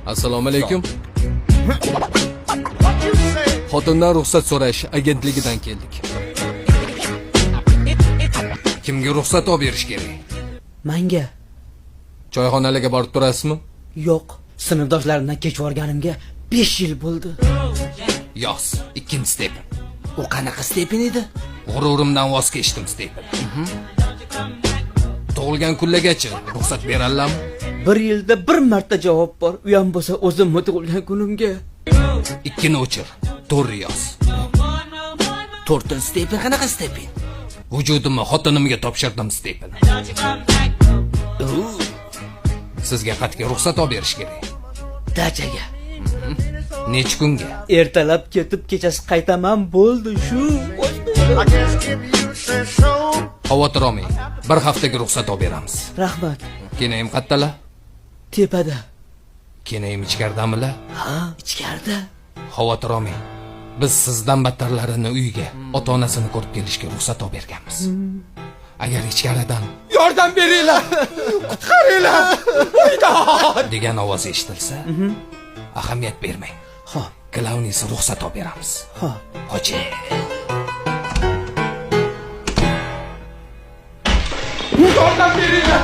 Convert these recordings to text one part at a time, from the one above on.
Assalomu alaykum. Xotindan ruxsat so'rash agentligidan keldik. Kimga ruxsat olib berish kerak? Menga. Choyxonalarga borib turasizmi? Yo'q, sinfdoshlarimdan kechib borganimga 5 yil bo'ldi. Yoz, ikkinchi stepen. U qanaqa stepen edi? G'ururimdan voz kechdim stepen. Tug'ilgan kunlagacha ruxsat beradilarmi? 1 yilda 1 marta javob bor. U ham bo'lsa o'zimni tug'ilgan kunimga. 2ni o'chir, 4 yoz. 4 stepen qanaqa stepen? Vujudimni xotinimga topshirdim stepen. Sizga qat'iy ruxsat olib berish kerak. Dachaga. Necha kunga? Ertalab ketib, kechasi qaytaman bo'ldi shu. Xavotir olmang. 1 haftaga ruxsat olib beramiz. Rahmat. Kenayim qattalar? Tepada. Kenayim ichkaridamilar? Ha, ichkarida. Xavotir olmang. Biz sizdan battarlarini uyga, ota-onasini ko'rib kelishga ruxsat olib berganmiz. Agar ichkaridan yordam beringlar, qutqaringlar, degan ovoz eshitilsa, ahamiyat bermang. Ha, Klaunisi ruxsat olib beramiz. ha. Hoji. Yordam beringlar.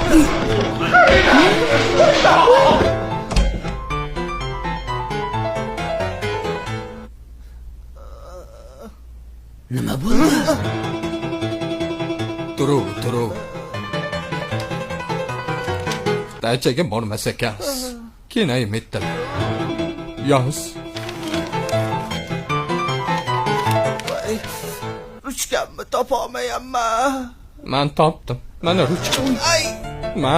Nima bo'ldi? Turuv. Dachaga bormas ekansiz. Kenayim etdilar. Yoz. Ruchkamni topolmayapman. Men topdim. Mana ruchka. Ay, Ma.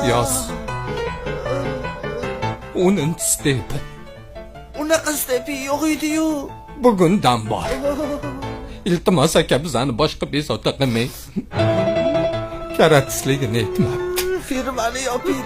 Yoz. 10 stepen. unaqa stepen yo'q edi-yu. Bugun dam bor. Iltimos aka bizani boshqa bezovta qilmang. Karatisligini aytmabdi. Firmani yoping.